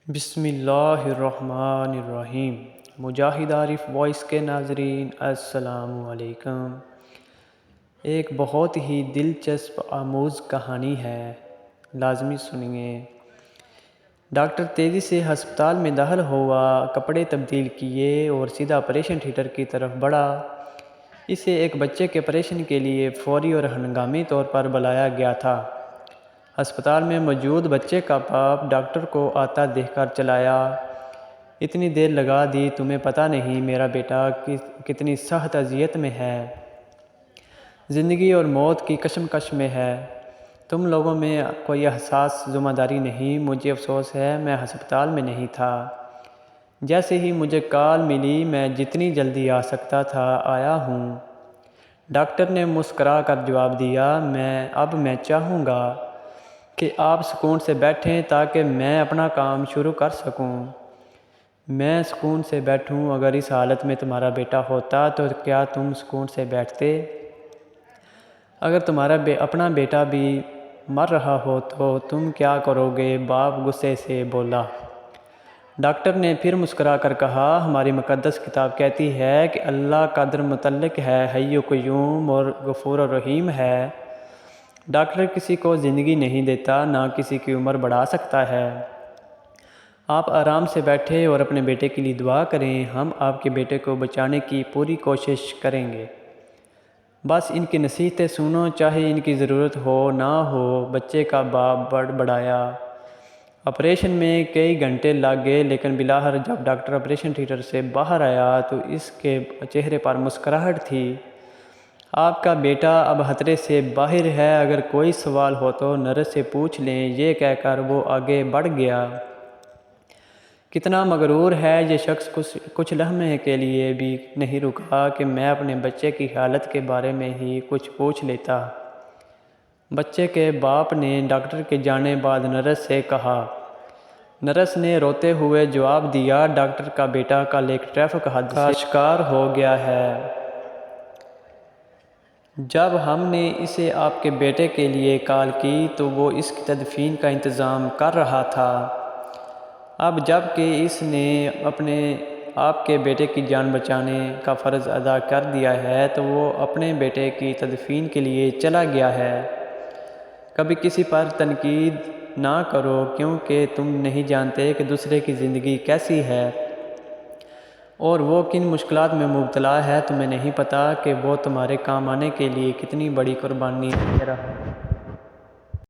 بسم اللہ الرحمن الرحیم۔ مجاہد عارف وائس کے ناظرین السلام علیکم۔ ایک بہت ہی دلچسپ آموز کہانی ہے، لازمی سنیے۔ ڈاکٹر تیزی سے ہسپتال میں داخل ہوا، کپڑے تبدیل کیے اور سیدھا آپریشن تھیٹر کی طرف بڑھا۔ اسے ایک بچے کے آپریشن کے لیے فوری اور ہنگامی طور پر بلایا گیا تھا۔ ہسپتال میں موجود بچے کا باپ ڈاکٹر کو آتا دیکھ کر چلایا۔ اتنی دیر لگا دی، تمہیں پتہ نہیں میرا بیٹا کتنی سخت اذیت میں ہے، زندگی اور موت کی کشمکش میں ہے۔ تم لوگوں میں کوئی احساس ذمہ داری نہیں۔ مجھے افسوس ہے میں ہسپتال میں نہیں تھا۔ جیسے ہی مجھے کال ملی میں جتنی جلدی آ سکتا تھا آیا ہوں۔ ڈاکٹر نے مسکرا کر جواب دیا، اب میں چاہوں گا کہ آپ سکون سے بیٹھیں تاکہ میں اپنا کام شروع کر سکوں۔ میں سکون سے بیٹھوں؟ اگر اس حالت میں تمہارا بیٹا ہوتا تو کیا تم سکون سے بیٹھتے؟ اگر تمہارا اپنا بیٹا بھی مر رہا ہو تو تم کیا کرو گے؟ باپ غصے سے بولا۔ ڈاکٹر نے پھر مسکرا کر کہا، ہماری مقدس کتاب کہتی ہے کہ اللہ قدر متعلق ہے، حی و قیوم اور غفور و رحیم ہے۔ ڈاکٹر کسی کو زندگی نہیں دیتا، نہ کسی کی عمر بڑھا سکتا ہے۔ آپ آرام سے بیٹھیں اور اپنے بیٹے کے لیے دعا کریں۔ ہم آپ کے بیٹے کو بچانے کی پوری کوشش کریں گے۔ بس ان کی نصیحتیں سنو، چاہے ان کی ضرورت ہو نہ ہو۔ بچے کا باپ بڑبڑایا۔ آپریشن میں کئی گھنٹے لگ گئے، لیکن بالآخر جب ڈاکٹر آپریشن تھیٹر سے باہر آیا تو اس کے چہرے پر مسکراہٹ تھی۔ آپ کا بیٹا اب خطرے سے باہر ہے، اگر کوئی سوال ہو تو نرس سے پوچھ لیں۔ یہ کہہ کر وہ آگے بڑھ گیا۔ کتنا مغرور ہے یہ شخص، کچھ لمحے کے لیے بھی نہیں رکا کہ میں اپنے بچے کی حالت کے بارے میں ہی کچھ پوچھ لیتا۔ بچے کے باپ نے ڈاکٹر کے جانے بعد نرس سے کہا۔ نرس نے روتے ہوئے جواب دیا، ڈاکٹر کا بیٹا کل ایک ٹریفک حادثے کا شکار ہو گیا ہے۔ جب ہم نے اسے آپ کے بیٹے کے لیے کال کی تو وہ اس کی تدفین کا انتظام کر رہا تھا۔ اب جب کہ اس نے آپ کے بیٹے کی جان بچانے کا فرض ادا کر دیا ہے تو وہ اپنے بیٹے کی تدفین کے لیے چلا گیا ہے۔ کبھی کسی پر تنقید نہ کرو، کیونکہ تم نہیں جانتے کہ دوسرے کی زندگی کیسی ہے اور وہ کن مشکلات میں مبتلا ہے۔ تمہیں نہیں پتہ کہ وہ تمہارے کام آنے کے لیے کتنی بڑی قربانی دے رہا ہے۔